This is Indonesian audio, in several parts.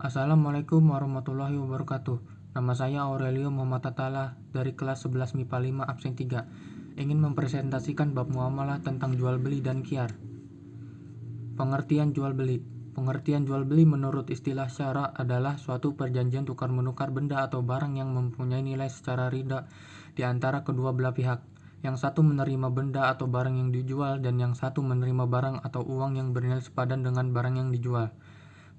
Assalamualaikum warahmatullahi wabarakatuh. Nama saya Aurelio Muhammad Tatala dari kelas 11 MIPA 5 absen 3. Ingin mempresentasikan bab muamalah tentang jual beli dan khiyar. Pengertian jual beli. Pengertian jual beli menurut istilah syara adalah suatu perjanjian tukar-menukar benda atau barang yang mempunyai nilai secara ridha di antara kedua belah pihak. Yang satu menerima benda atau barang yang dijual dan yang satu menerima barang atau uang yang bernilai sepadan dengan barang yang dijual.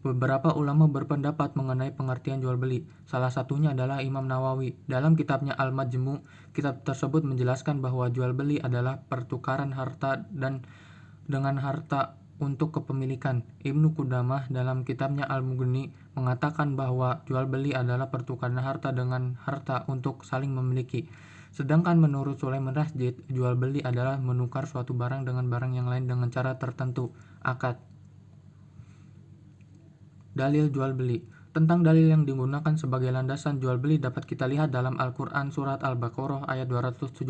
Beberapa ulama berpendapat mengenai pengertian jual beli. Salah satunya adalah Imam Nawawi. Dalam kitabnya Al-Majmu', kitab tersebut menjelaskan bahwa jual beli adalah pertukaran harta dan dengan harta untuk kepemilikan. Ibnu Qudamah dalam kitabnya Al-Mughni mengatakan bahwa jual beli adalah pertukaran harta dengan harta untuk saling memiliki. Sedangkan menurut Sulaiman Rasjid, jual beli adalah menukar suatu barang dengan barang yang lain dengan cara tertentu, akad. Dalil jual beli. Tentang dalil yang digunakan sebagai landasan jual beli dapat kita lihat dalam Al-Quran surat Al-Baqarah ayat 275,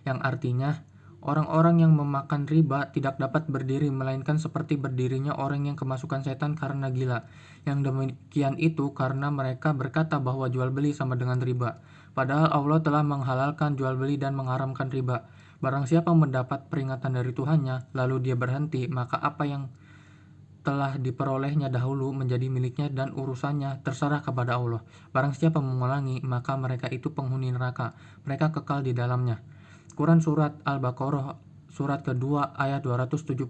yang artinya, orang-orang yang memakan riba tidak dapat berdiri melainkan seperti berdirinya orang yang kemasukan setan karena gila. Yang demikian itu karena mereka berkata bahwa jual beli sama dengan riba. Padahal Allah telah menghalalkan jual beli dan mengharamkan riba. Barang siapa mendapat peringatan dari Tuhannya, lalu dia berhenti, maka apa yang telah diperolehnya dahulu menjadi miliknya dan urusannya terserah kepada Allah. Barang siapa mengulangi, maka mereka itu penghuni neraka. Mereka kekal di dalamnya. Quran surat Al-Baqarah surat kedua ayat 275.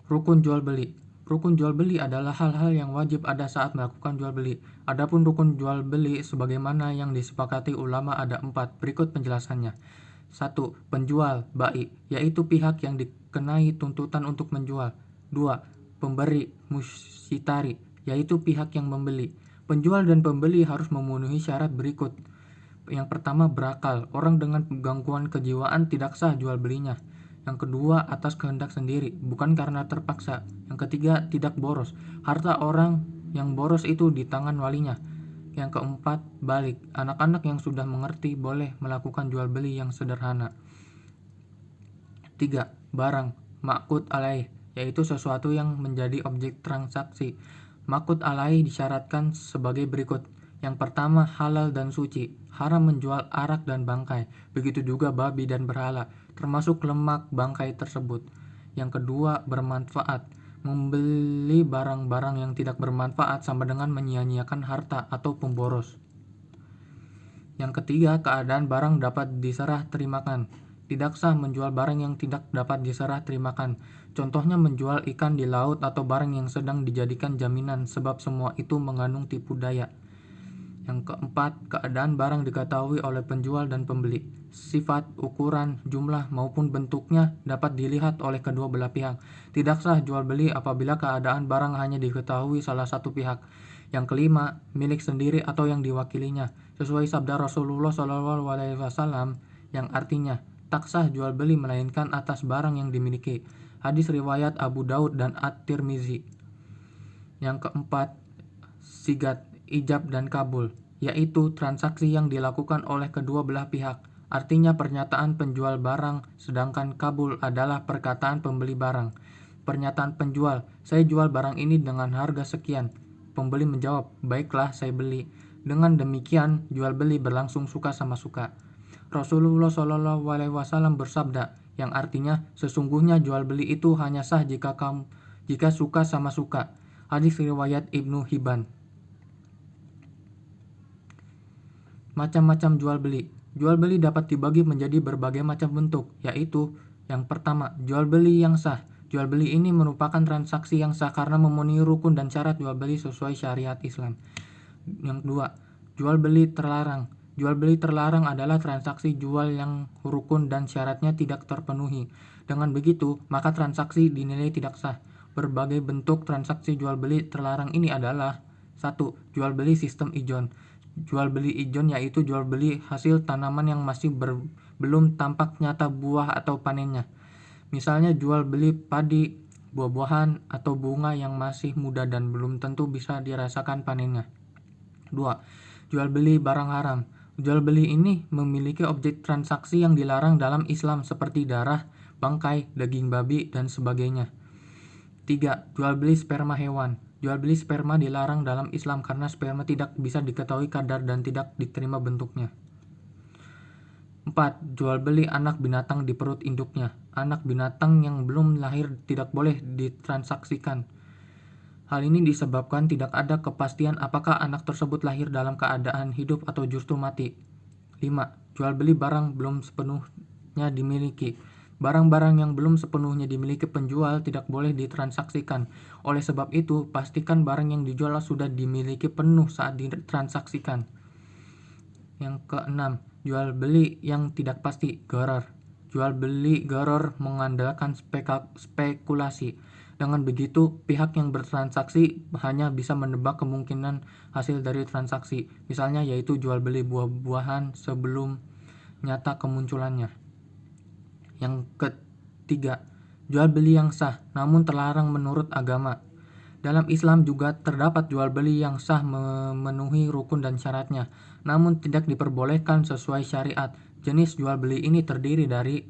Rukun jual beli. Rukun jual beli adalah hal-hal yang wajib ada saat melakukan jual beli. Adapun rukun jual beli sebagaimana yang disepakati ulama ada 4. Berikut penjelasannya. 1. Penjual, bai, yaitu pihak yang dikenai tuntutan untuk menjual. 2. Pemberi, musyitari, yaitu pihak yang membeli. Penjual dan pembeli harus memenuhi syarat berikut. Yang pertama, berakal. Orang dengan gangguan kejiwaan tidak sah jual belinya. Yang kedua, atas kehendak sendiri, bukan karena terpaksa. Yang ketiga, tidak boros. Harta orang yang boros itu di tangan walinya. Yang keempat, balik. Anak-anak yang sudah mengerti boleh melakukan jual beli yang sederhana. 3. Barang, ma'qud alaih, yaitu sesuatu yang menjadi objek transaksi. Ma'qud alaih disyaratkan sebagai berikut. Yang pertama, halal dan suci. Haram menjual arak dan bangkai. Begitu juga babi dan berhala, termasuk lemak bangkai tersebut. Yang kedua, bermanfaat. Membeli barang-barang yang tidak bermanfaat sama dengan menyia-nyiakan harta atau pemboros. Yang ketiga, keadaan barang dapat diserah terimakan. Tidak sah menjual barang yang tidak dapat diserah terimakan. Contohnya menjual ikan di laut atau barang yang sedang dijadikan jaminan, sebab semua itu mengandung tipu daya. Yang keempat, keadaan barang diketahui oleh penjual dan pembeli. Sifat, ukuran, jumlah maupun bentuknya dapat dilihat oleh kedua belah pihak. Tidak sah jual beli apabila keadaan barang hanya diketahui salah satu pihak. Yang kelima, milik sendiri atau yang diwakilinya. Sesuai sabda Rasulullah SAW yang artinya, tak sah jual beli melainkan atas barang yang dimiliki. Hadis riwayat Abu Daud dan At-Tirmizi. Yang keempat, sigat, ijab dan kabul, yaitu transaksi yang dilakukan oleh kedua belah pihak. Artinya pernyataan penjual barang, sedangkan kabul adalah perkataan pembeli barang. Pernyataan penjual, saya jual barang ini dengan harga sekian. Pembeli menjawab, baiklah saya beli. Dengan demikian, jual beli berlangsung suka sama suka. Rasulullah SAW bersabda, yang artinya sesungguhnya jual beli itu hanya sah jika suka sama suka. Hadis riwayat Ibnu Hibban. Macam-macam jual beli. Jual beli dapat dibagi menjadi berbagai macam bentuk, yaitu yang pertama, jual beli yang sah. Jual beli ini merupakan transaksi yang sah karena memenuhi rukun dan syarat jual beli sesuai syariat Islam. Yang kedua, jual beli terlarang. Jual beli terlarang adalah transaksi jual yang rukun dan syaratnya tidak terpenuhi. Dengan begitu, maka transaksi dinilai tidak sah. Berbagai bentuk transaksi jual beli terlarang ini adalah 1. Jual beli sistem ijon. Jual beli ijon yaitu jual beli hasil tanaman yang masih belum tampak nyata buah atau panennya. Misalnya jual beli padi, buah-buahan, atau bunga yang masih muda dan belum tentu bisa dirasakan panennya. 2. Jual beli barang haram. Jual beli ini memiliki objek transaksi yang dilarang dalam Islam seperti darah, bangkai, daging babi, dan sebagainya. 3. Jual beli sperma hewan. Jual beli sperma dilarang dalam Islam karena sperma tidak bisa diketahui kadar dan tidak diterima bentuknya. 4. Jual beli anak binatang di perut induknya. Anak binatang yang belum lahir tidak boleh ditransaksikan. Hal ini disebabkan tidak ada kepastian apakah anak tersebut lahir dalam keadaan hidup atau justru mati. 5. Jual beli barang belum sepenuhnya dimiliki. Barang-barang yang belum sepenuhnya dimiliki penjual tidak boleh ditransaksikan. Oleh sebab itu, pastikan barang yang dijual sudah dimiliki penuh saat ditransaksikan. Yang keenam, jual beli yang tidak pasti, gharar. Jual beli gharar mengandalkan spekulasi. Dengan begitu, pihak yang bertransaksi hanya bisa menebak kemungkinan hasil dari transaksi, misalnya yaitu jual beli buah-buahan sebelum nyata kemunculannya. Yang ketiga, jual beli yang sah namun terlarang menurut agama. Dalam Islam juga terdapat jual beli yang sah memenuhi rukun dan syaratnya, namun tidak diperbolehkan sesuai syariat. Jenis jual beli ini terdiri dari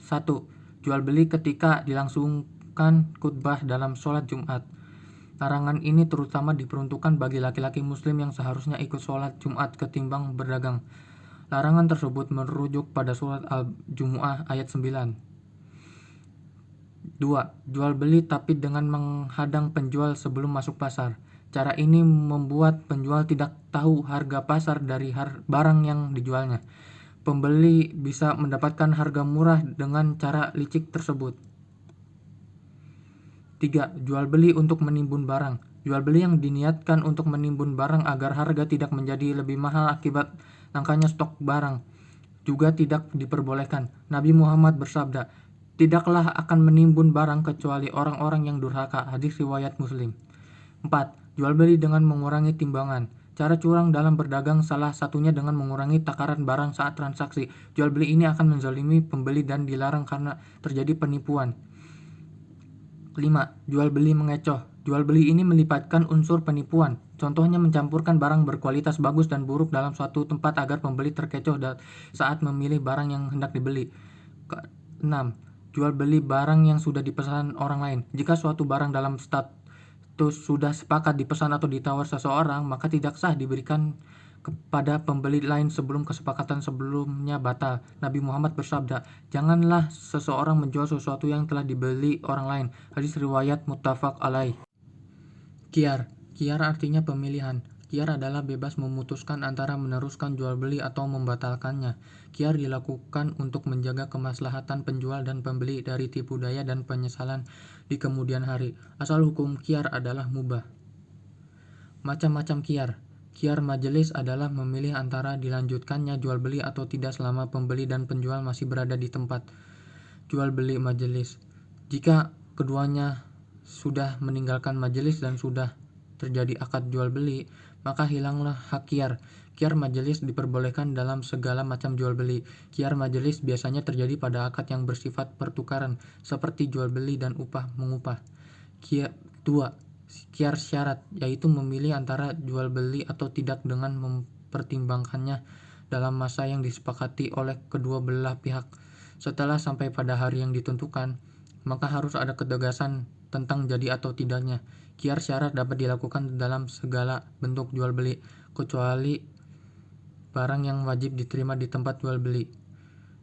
1. Jual beli ketika dilangsungkan khutbah dalam sholat Jumat. Larangan ini terutama diperuntukkan bagi laki-laki muslim yang seharusnya ikut sholat Jumat ketimbang berdagang. Larangan tersebut merujuk pada surat Al-Jumu'ah ayat 9. 2. Jual beli tapi dengan menghadang penjual sebelum masuk pasar. Cara ini membuat penjual tidak tahu harga pasar dari barang yang dijualnya. Pembeli bisa mendapatkan harga murah dengan cara licik tersebut. 3. Jual beli untuk menimbun barang. Jual beli yang diniatkan untuk menimbun barang agar harga tidak menjadi lebih mahal akibat langkanya stok barang juga tidak diperbolehkan. Nabi Muhammad bersabda, "Tidaklah akan menimbun barang kecuali orang-orang yang durhaka." Hadis riwayat Muslim. 4. Jual beli dengan mengurangi timbangan. Cara curang dalam berdagang salah satunya dengan mengurangi takaran barang saat transaksi. Jual beli ini akan menzalimi pembeli dan dilarang karena terjadi penipuan. 5. Jual beli mengecoh. Jual beli ini melibatkan unsur penipuan. Contohnya mencampurkan barang berkualitas bagus dan buruk dalam suatu tempat agar pembeli terkecoh saat memilih barang yang hendak dibeli. 6. Jual beli barang yang sudah dipesan orang lain. Jika suatu barang dalam status sudah sepakat dipesan atau ditawar seseorang, maka tidak sah diberikan kepada pembeli lain sebelum kesepakatan sebelumnya batal. Nabi Muhammad bersabda, "Janganlah seseorang menjual sesuatu yang telah dibeli orang lain." Hadis riwayat muttafaq alaih. Khiyar. Khiyar artinya pemilihan. Khiyar adalah bebas memutuskan antara meneruskan jual beli atau membatalkannya. Khiyar dilakukan untuk menjaga kemaslahatan penjual dan pembeli dari tipu daya dan penyesalan di kemudian hari. Asal hukum khiyar adalah mubah. Macam-macam khiyar. Khiyar majelis adalah memilih antara dilanjutkannya jual beli atau tidak selama pembeli dan penjual masih berada di tempat jual beli majelis. Jika keduanya sudah meninggalkan majelis dan sudah terjadi akad jual beli, maka hilanglah hak khiyar. Khiyar majelis diperbolehkan dalam segala macam jual beli. Khiyar majelis biasanya terjadi pada akad yang bersifat pertukaran, seperti jual beli dan upah mengupah. 2. Khiyar syarat, yaitu memilih antara jual beli atau tidak dengan mempertimbangkannya dalam masa yang disepakati oleh kedua belah pihak. Setelah sampai pada hari yang ditentukan, maka harus ada ketegasan tentang jadi atau tidaknya. Khiyar syarat dapat dilakukan dalam segala bentuk jual beli, kecuali barang yang wajib diterima di tempat jual beli,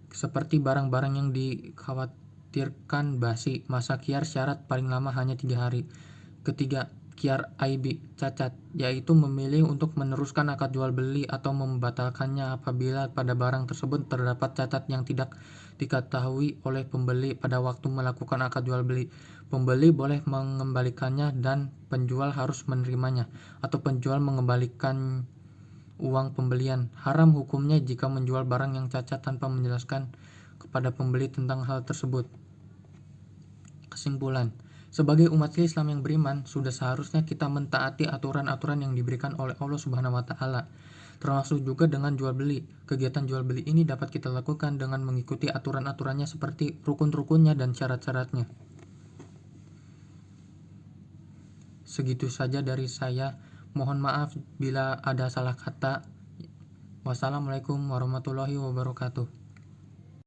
seperti barang-barang yang dikhawatirkan basi. Masa khiyar syarat paling lama hanya 3 hari. Ketiga, khiyar aibi, cacat, yaitu memilih untuk meneruskan akad jual beli atau membatalkannya apabila pada barang tersebut terdapat cacat yang tidak diketahui oleh pembeli pada waktu melakukan akad jual beli. Pembeli boleh mengembalikannya dan penjual harus menerimanya, atau penjual mengembalikan uang pembelian. Haram hukumnya jika menjual barang yang cacat tanpa menjelaskan kepada pembeli tentang hal tersebut. Kesimpulan, sebagai umat Islam yang beriman, sudah seharusnya kita mentaati aturan-aturan yang diberikan oleh Allah Subhanahu wa Ta'ala, termasuk juga dengan jual beli. Kegiatan jual beli ini dapat kita lakukan dengan mengikuti aturan-aturannya seperti rukun-rukunnya dan syarat-syaratnya. Segitu saja dari saya. Mohon maaf bila ada salah kata. Wassalamualaikum warahmatullahi wabarakatuh.